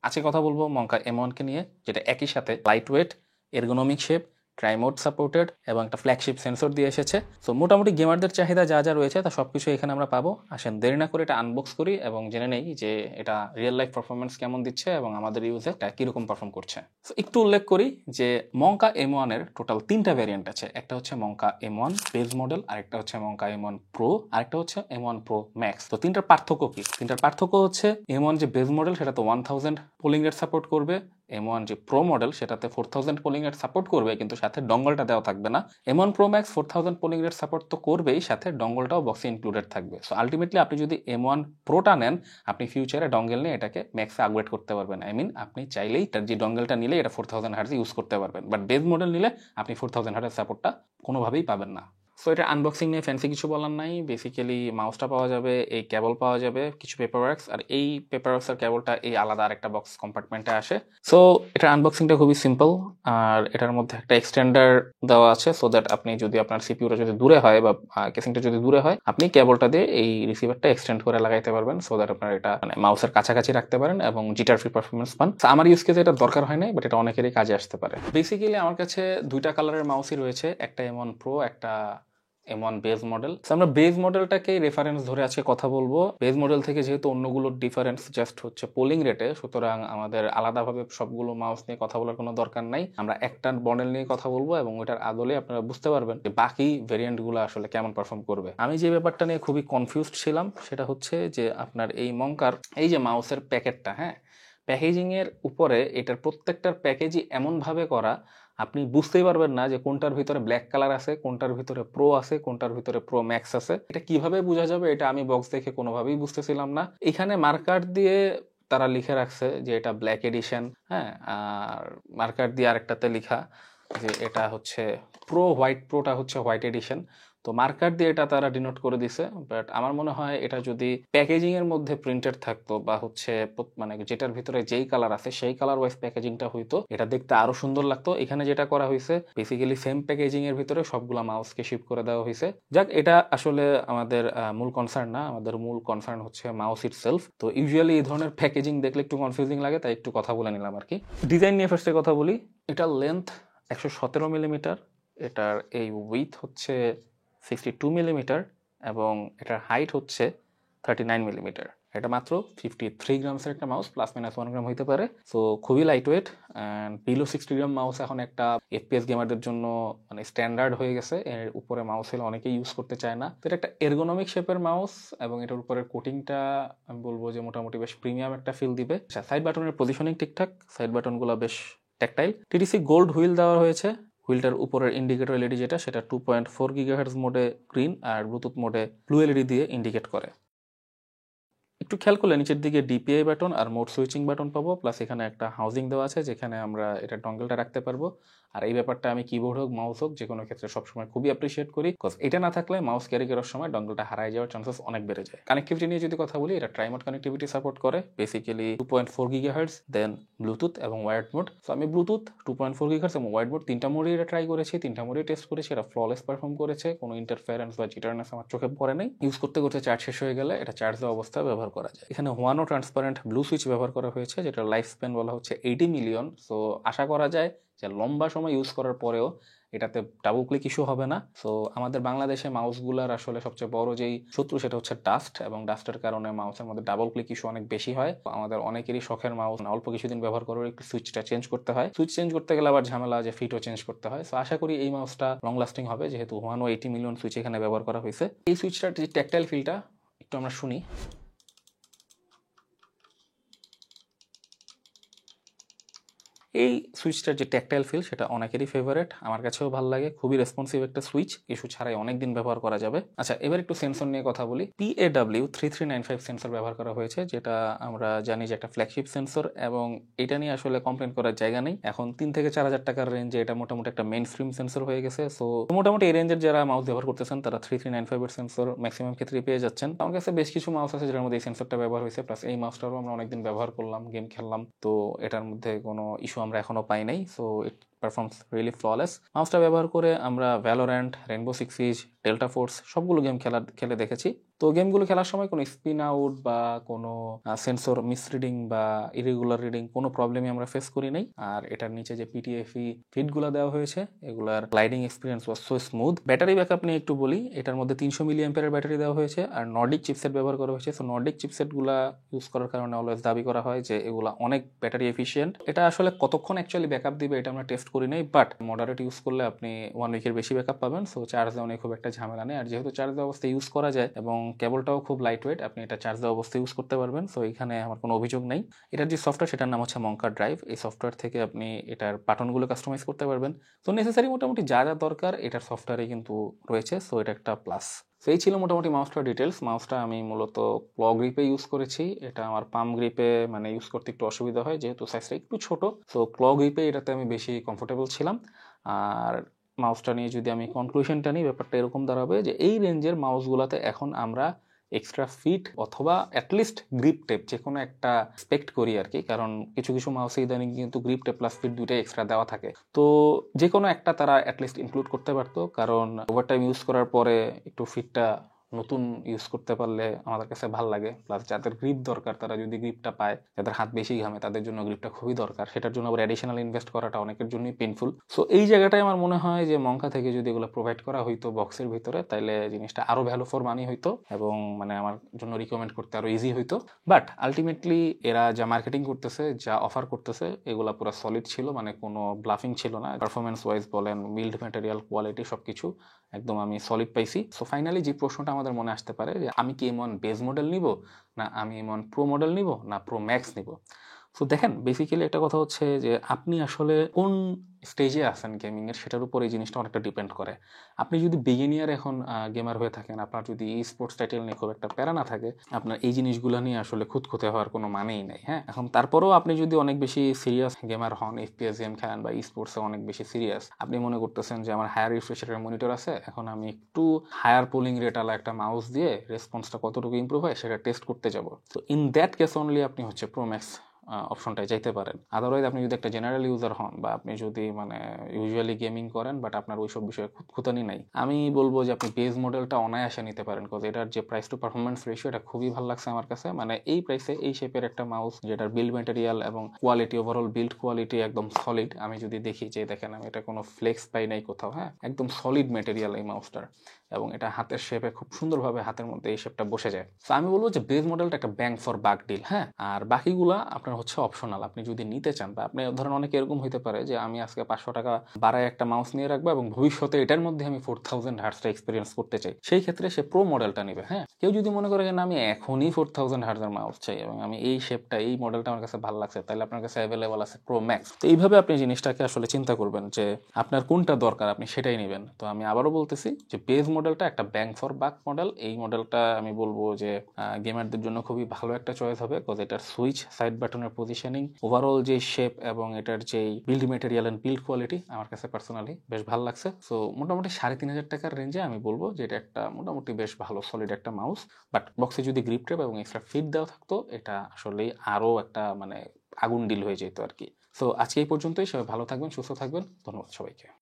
আজকে কথা বলবো মঙ্কা M1 কে নিয়ে, যেটা একই সাথে light weight, ergonomic shape, trimode supported এবং একটা ফ্ল্যাগশিপ সেন্সর দিয়ে এসেছে। সো মোটামুটি গেমারদের চাহিদা যা যা রয়েছে তা সবকিছু এখানে আমরা পাবো। আসেন দেরি না করে এটা আনবক্স করি এবং জেনে নেই যে এটা রিয়েল লাইফ পারফরমেন্স কেমন দিচ্ছে এবং আমাদের ইউজে এটা কিরকম পারফর্ম করছে। সো একটু উল্লেখ করি যে মঙ্কা M1 এর টোটাল 3টা ভ্যারিয়েন্ট আছে। একটা হচ্ছে মঙ্কা M1 বেস মডেল, আরেকটা হচ্ছে মঙ্কা M1 প্রো, আরেকটা হচ্ছে M1 প্রো ম্যাক্স। তো তিনটার পার্থক্য কি? তিনটার পার্থক্য হচ্ছে M1 যে বেস মডেল সেটা তো 1000 পোলিং রেট সাপোর্ট করবে, M1 যে প্রো মডেল সেটাতে 4000 পোলিং রেট সাপোর্ট করবে কিন্তু সাথে ডঙ্গলটা দেওয়া থাকবে না। M1 pro max 4000 polling rate support তো করবেই, সাথে ডঙ্গলটাও বক্সে ইনক্লুডেড থাকবে। সো আলটিমেটলি আপনি যদি M1 প্রোটা নেন, আপনি ফিউচারে ডঙ্গেল নিয়ে এটাকে ম্যাক্সে আপগ্রেড করতে পারবেন। আই মিন আপনি চাইলেই তার যে ডঙ্গেলটা নিলে এটা 4000 হার্জ ইউজ করতে পারবেন, বাট বেস মডেল নিলে আপনি 4000 হার্জ সাপোর্টটা কোনোভাবেই পাবেন না। সো এটা আনবক্সিং নিয়ে ফ্যান্সি কিছু বলার নাই। বেসিক্যালি মাউসটা পাওয়া যাবে, এই কেবল পাওয়া যাবে, কিছু পেপার ওয়ার্কস, আর এই পেপার ওয়ার্কসের কেবলটা এই আলাদা আরেকটা বক্স কম্পার্টমেন্টে আসে। সো এটার আনবক্সিংটা খুবই সিম্পল, আর এটার মধ্যে একটা এক্সটেন্ডার দেওয়া আছে সো দ্যাট আপনি যদি আপনার সিপিউটা যদি দূরে হয় বা কেসিংটা যদি দূরে হয়, আপনি কেবলটা দিয়ে এই রিসিভারটা এক্সটেন্ড করে লাগাইতে পারবেন সো দ্যাট আপনার এটা মানে মাউসের কাছাকাছি রাখতে পারেন এবং জিটার ফ্রি পারফরমেন্স পান। আমার ইউজ কেসে এটা দরকার হয় নাই, বাট এটা অনেকেরই কাজে আসতে পারে। বেসিক্যালি আমার কাছে দুইটা কালারের মাউসই রয়েছে, একটা M1 প্রো, একটা M1 বেস মডেল। আমরা বেস মডেলটাকেই রেফারেন্স ধরে আজকে কথা বলবো। বেস মডেল থেকে যেহেতু অন্যগুলোর ডিফারেন্স জাস্ট হচ্ছে পোলিং রেটে, সুতরাং আমাদের আলাদাভাবে সবগুলো মাউস নিয়ে কথা বলার কোনো দরকার নাই। আমরা একটা মডেল নিয়ে কথা বলবো এবং ওইটার আদলে আপনারা বুঝতে পারবেন যে বাকি ভেরিয়েন্টগুলো আসলে কেমন পারফর্ম করবে। আমি যে ব্যাপারটা নিয়ে খুবই কনফিউজড ছিলাম সেটা হচ্ছে যে আপনার এই মঙ্কার এই যে মাউসের প্যাকেটটা, হ্যাঁ, প্যাকেজিংয়ের উপরে এটার প্রত্যেকটার প্যাকেজই এমনভাবে করা আপনি বুঝতেই পারবেন না যে কোনটার ভিতরে ব্ল্যাক কালার আছে, কোনটার ভিতরে প্রো আছে, কোনটার ভিতরে প্রো ম্যাক্স আছে। এটা কিভাবে বোঝা যাবে এটা আমি বক্স দেখে কোনোভাবেই বুঝতেছিলাম না। এখানে মার্কার দিয়ে তারা লিখে রাখছে যে এটা ব্ল্যাক এডিশন, হ্যাঁ, আর মার্কার দিয়ে আরেকটাতে লিখা যে এটা হচ্ছে প্রো হোয়াইট, প্রোটা হচ্ছে হোয়াইট এডিশন। তো মার্কার দিয়ে এটা তারা ডিনোট করে দিছে, বাট আমার মনে হয় এটা যদি প্যাকেজিং এর মধ্যে প্রিন্টেড থাকতো বা হচ্ছে মানে যেটার ভিতরে যেই কালার আছে সেই কালার ওয়াইজ প্যাকেজিংটা হইতো, এটা দেখতে আরো সুন্দর লাগতো। এখানে যেটা করা হয়েছে বেসিক্যালি সেম প্যাকেজিং এর ভিতরে সবগুলা মাউসকে শিপ করে দেওয়া হয়েছে। যাক, এটা আসলে আমাদের মূল কনসার্ন না, আমাদের মূল কনসার্ন হচ্ছে মাউস ইটসেলফ। তো ইউজুয়ালি এই ধরনের প্যাকেজিং দেখলে একটু কনফিউজিং লাগে, তাই একটু কথা বলে নিলাম আর কি। ডিজাইন নিয়ে ফার্স্টে কথা বলি। এটার লেন্থ 117 মিলিমিটার, এটার এই উইথ হচ্ছে 62 মিলিমিটার এবং এটার হাইট হচ্ছে 39 মিলিমিটার। এটা মাত্র 53 গ্রামসের একটা মাউস, প্লাস মাইনাস 1 গ্রাম হইতে পারে। সো খুবই light weight and below 60 gram mouse এখন একটা এফপিএস গেমারদের জন্য মানে স্ট্যান্ডার্ড হয়ে গেছে। এর উপরে মাউস হলে অনেকেই ইউজ করতে চায় না। তো এটা একটা এরগোনমিক শেপের মাউস এবং এটার উপরের কোটিংটা আমি বলবো যে মোটামুটি বেশ প্রিমিয়াম একটা ফিল দিবে। আচ্ছা, সাইড বাটনের পজিশনিং ঠিকঠাক, সাইড বাটনগুলো বেশ ট্যাকটাইল। টিটিসি গোল্ড হুইল দেওয়া হয়েছে। হুইলটার উপরের ইন্ডিকেটর এলইডি যেটা সেটা 2.4 গিগাহার্টজ মোডে গ্রিন আর ব্লুটুথ মোডে ব্লু এলইডি দিয়ে ইন্ডিকেট করে। একটু খেয়াল করলে নিচের দিকে ডিপিআই বাটন আর মোড সুইচিং বাটন পাবো, প্লাস এখানে একটা হাউজিং দেওয়া আছে যেখানে আমরা এটা ডঙ্গলটা রাখতে পারবো। আর এই ব্যাপারটা আমি কিবোর্ড হোক মাউস হোক যে কোনো ক্ষেত্রে সবসময় খুবই অ্যাপ্রিসিয়েট করি, বিকজ এটা না থাকলে মাউস ক্যারি করার সময় ডঙ্গলটা হারাই যাওয়ার চান্সেস অনেক বেড়ে যায়। কানেক্টিভিটি নিয়ে যদি কথা বলি, এটা ট্রাইমোড কানেক্টিভিটি সাপোর্ট করে, বেসিক্যালি 2.4 গিগাহার্টজ, দেন ব্লুটুথ এবং ওয়াইড মোড। সো আমি ব্লুটুথ 2.4 গিগাহার্টজ এবং ওয়াইড মোড তিনটা মোডে এটা ট্রাই করেছি, তিনটা মোডে টেস্ট করেছি। এটা ফ্ললেস পারফর্ম করেছে, কোনো ইন্টারফারেন্স বা জিটারনেস আমার চোখে পড়ে নাই। ইউজ করতে করতে চার্জ শেষ হয়ে গেলে এটা চার্জ দেওয়া অবস্থায় ব্যবহার করা যায়। এখানে ওয়ানো ট্রান্সপারেন্ট ব্লু সুইচ ব্যবহার করা হয়েছে, যেটা লাইফ স্প্যান বলা হচ্ছে 80 মিলিয়ন। সো আশা করা যায় যে লম্বা সময় ইউজ করার পরেও এটাতে ডাবল ক্লিক ইস্যু হবে না। সো আমাদের বাংলাদেশে মাউসগুলার আসলে সবচেয়ে বড় যেই শত্রু সেটা হচ্ছে ডাস্ট, এবং ডাস্টের কারণে মাউসের মধ্যে ডাবল ক্লিক ইস্যু অনেক বেশি হয়। আমাদের অনেকেরই শখের মাউস অল্প কিছুদিন ব্যবহার করার একটু সুইচটা চেঞ্জ করতে হয়, সুইচ চেঞ্জ করতে গেলে আবার ঝামেলা যে ফিটও চেঞ্জ করতে হয়। সো আশা করি এই মাউসটা লং লাস্টিং হবে, যেহেতু 180 মিলিয়ন সুইচ এখানে ব্যবহার করা হয়েছে। এই সুইচটার যে ট্যাকটাইল ফিলটা একটু আমরা শুনি। এই সুইচটার যে ট্যাকটাইল ফিল সেটা অনেকেরই ফেভারিট, আমার কাছেও ভালো লাগে। খুবই রেসপন্সিভ একটা সুইচ, ইস্যু ছাড়াই অনেকদিন ব্যবহার করা যাবে। আচ্ছা, এবার একটু সেন্সর নিয়ে কথা বলি। PAW3395 সেন্সর ব্যবহার করা হয়েছে, যেটা আমরা জানি যে একটা ফ্ল্যাগশিপ সেন্সর, এবং এটা নিয়ে আসলে কমপ্লেন করার জায়গা নেই। এখন 3 থেকে 4 হাজার টাকার রেঞ্জে এটা মোটামুটি একটা মেইন স্ট্রিম সেন্সর হয়ে গেছে। সো মোটামুটি এই রেঞ্জের যারা মাউস ব্যবহার করতেছেন তারা 3395 এর সেন্সর ম্যাক্সিমাম ক্ষেত্রে পেয়ে যাচ্ছেন। আমার কাছে বেশ কিছু মাউস আছে যেটার মধ্যে এই সেন্সরটা ব্যবহার হয়েছে, প্লাস এই মাউসটারও আমরা অনেকদিন ব্যবহার করলাম, গেম খেললাম, তো এটার মধ্যে কোনো ইস্যু আমরা এখনো পাই নাই। So performs really flawless. মাউসটা ব্যবহার করে আমরা Valorant, Rainbow Six Siege, Delta Force সবগুলো গেম খেলে দেখেছি। তো গেমগুলো খেলার সময় কোনো স্পিন আউট বা কোনো সেন্সর মিসরিডিং বা ইরেগুলার রিডিং কোনো প্রবলেমই আমরা ফেস করি নাই। আর এটার নিচে যে পিটিএফই ফিটগুলো দেওয়া হয়েছে এগুলার gliding experience was so smooth. Battery backup নিয়ে একটু বলি, এটার মধ্যে 300 মিলি অ্যাম্পিয়ারের ব্যাটারি দেওয়া হয়েছে আর নর্ডিক চিপসেট ব্যবহার করা হয়েছে। সো নর্ডিক চিপসেটগুলো ইউজ করার কারণে অলওয়েজ দাবি করা হয় যে এগুলা অনেক ব্যাটারি এফিশিয়েন্ট। এটা আসলে কতক্ষণ অ্যাকচুয়ালি ব্যাকআপ দিবে এটা আমরা টেস্ট করি নাই, বাট মডারেট ইউজ করলে আপনি 1 উইকের বেশি ব্যাকআপ পাবেন। সো চার্জ দেওয়া নিয়ে খুব একটা ঝামেলা নেই। আর যেহেতু চার্জ দেওয়া অবস্থায় ইউজ করা যায় এবং কেবলটাও খুব লাইট ওয়েট, আপনি এটা চার্জ দেওয়া অবস্থায় ইউজ করতে পারবেন। সো এখানে আমার কোনো অভিযোগ নেই। এটার যে সফটওয়্যার সেটার নাম হচ্ছে মঙ্কা ড্রাইভ। এই সফটওয়্যার থেকে আপনি এটার বাটনগুলো কাস্টমাইজ করতে পারবেন। তো নেসেসারি মোটামুটি যা যা দরকার এটার সফটওয়্যারে কিন্তু রয়েছে। সো এটা একটা প্লাস। তো এই ছিল মোটামুটি মাউসটার ডিটেলস। মাউসটা আমি মূলত ক্ল গ্রিপে ইউজ করেছি। এটা আমার পাম গ্রিপে মানে ইউজ করতে একটু অসুবিধা হয় যেহেতু সাইজটা একটু ছোট। সো ক্ল গ্রিপে এটাতে আমি বেশি কমফোর্টেবল ছিলাম। আর মাউসটা নিয়ে যদি আমি কনক্লুশনটা নিই, ব্যাপারটা এরকম দাঁড়াবে যে এই রেঞ্জের মাউসগুলোতে এখন আমরা এক্সট্রা ফিট অথবা অ্যাটলিস্ট গ্রিপ টেপ যে কোনো একটা এক্সপেক্ট করি আর কি। কারণ কিছু কিছু মাউসে ইদানিং কিন্তু গ্রিপ টেপ প্লাস ফিট দুইটাই এক্সট্রা দেওয়া থাকে। তো যে কোনো একটা তারা অ্যাটলিস্ট ইনক্লুড করতে পারতো, কারণ ওভারটাইম ইউজ করার পরে একটু ফিটটা নতুন ইউজ করতে পারলে আমাদের কাছে ভালো লাগে। প্লাস যাদের গ্রিপ দরকার তারা যদি গ্রিপটা পায়, যাদের হাত বেশি ঘামে তাদের জন্য গ্রিপটা খুবই দরকার। সেটার জন্য আবার অ্যাডিশনাল ইনভেস্ট করাটা অনেকের জন্যই পেইনফুল। সো এই জায়গাটায় আমার মনে হয় যে মঙ্কা থেকে যদি এগুলো প্রোভাইড করা হইতো বক্সের ভিতরে তাহলে জিনিসটা আরো ভ্যালু ফর মানি হইতো এবং মানে আমার জন্য রিকমেন্ড করতে আরো ইজি হইতো। বাট আলটিমেটলি এরা যা মার্কেটিং করতেছে, যা অফার করতেছে এগুলা পুরো সলিড ছিল, মানে কোনো ব্লাফিং ছিল না। পারফরমেন্স ওয়াইজ বলেন, বিল্ড ম্যাটেরিয়াল, কোয়ালিটি সবকিছু একদম আমি সলিড পাইছি। সো ফাইনালি যে প্রশ্নটা আমাদের মনে আসতে পারে যে আমি কি M1 বেস মডেল নিব, না আমি M1 প্রো মডেল নিব, না প্রো ম্যাক্স নিব। সো দেখেন বেসিক্যালি একটা কথা হচ্ছে যে আপনি আসলে কোন স্টেজে আছেন গেমিং এর সেটার উপর এই জিনিসটা অনেকটা ডিপেন্ড করে। আপনি যদি বিগিনিয়ার এখন গেমার হয়ে থাকেন, আপনার যদি ই স্পোর্টস টাইটেল নিয়ে খুব একটা প্যারা না থাকে, আপনার এই জিনিসগুলো নিয়ে আসলে খুঁতখুঁতে হওয়ার কোনো মানেই নাই। হ্যাঁ, এখন তারপরেও আপনি যদি অনেক বেশি সিরিয়াস গেমার হন, FPS গেম খেলেন বা ই স্পোর্টসে অনেক বেশি সিরিয়াস, আপনি মনে করতেছেন যে আমার হায়ার রিফ্রেশ রেটের মনিটর আছে, এখন আমি একটু হায়ার পোলিং রেট আলা একটা মাউস দিয়ে রেসপন্সটা কতটুকু ইমপ্রুভ হয় সেটা টেস্ট করতে যাব। তো ইন দ্যাট কেস অনলি আপনি হচ্ছে প্রো ম্যাক্স অপশনটায় যাইতে পারেন। আদারওয়াইজ আপনি যদি একটা জেনারেল ইউজার হন বা আপনি যদি মানে ইউজুয়ালি গেমিং করেন বাট আপনার ওইসব বিষয়ে খুঁতখুঁতানি নাই, আমি বলবো যে আপনি বেস মডেলটা অনায়াসে নিতে পারেন। বিকজ এটার যে প্রাইস টু পারফরমেন্স রেশিও এটা খুবই ভালো লাগছে আমার কাছে। মানে এই প্রাইসে এই শেপের একটা মাউস যেটার বিল্ড ম্যাটেরিয়াল এবং কোয়ালিটি, ওভারঅল বিল্ড কোয়ালিটি একদম সলিড। আমি যদি দেখি যে দেখেন আমি এটা কোনো ফ্লেক্স পাই নাই কোথাও, হ্যাঁ একদম সলিড ম্যাটেরিয়াল এই মাউসটার, এবং এটা হাতের শেপে খুব সুন্দরভাবে হাতের মধ্যে এই শেপটা বসে যায়। তো আমি বলবো যে বেস মডেলটা একটা ব্যাং ফর বাক ডিল। হ্যাঁ, আর বাকিগুলা আপনার হচ্ছে অপশনাল। আপনি যদি নিতে চান বা আপনি ধরেন অনেকে এরকম হইতে পারে যে আমি আজকে 500 টাকা বাড়ায় একটা মাউস নিয়ে রাখবো এবং ভবিষ্যতে এটার মধ্যে আমি 4000 হার্টসটা এক্সপিরিয়েন্স করতে চাই, সেই ক্ষেত্রে সে প্রো মডেলটা নেবে। হ্যাঁ, কেউ যদি মনে করে যে না আমি এখনই 4000 হার্টসের মাউস চাই এবং আমি এই শেপটা এই মডেলটা আমার কাছে ভালো লাগছে, তাহলে আপনার কাছে অ্যাভেলেবল আছে প্রো ম্যাক্স। তো এইভাবে আপনি জিনিসটাকে আসলে চিন্তা করবেন যে আপনার কোনটা দরকার আপনি সেটাই নেবেন। তো আমি আবারও বলতেছি যে বেস মডেলটা একটা ব্যাং ফর বাক মডেল। এই মডেলটা আমি বলবো যে গেমারদের জন্য খুবই ভালো একটা চয়েস হবে, বিকজ এটার সুইচ, সাইড বাটনের পজিশনিং, ওভারঅল যে শেপ এবং এটার যে build material and build quality আমার কাছে পার্সোনালি বেশ ভালো লাগছে। সো মোটামুটি 3500 টাকার রেঞ্জে আমি বলবো যে এটা একটা মোটামুটি বেশ ভালো সলিড একটা মাউস। বাট বক্সে যদি গ্রিপ ট্রেপ এবং এক্সট্রা ফিট দেওয়া থাকতো এটা আসলে আরো একটা মানে আগুন ডিল হয়ে যেত আর কি। সো আজকে এই পর্যন্তই। সবাই ভালো থাকবেন, সুস্থ থাকবেন, ধন্যবাদ সবাইকে।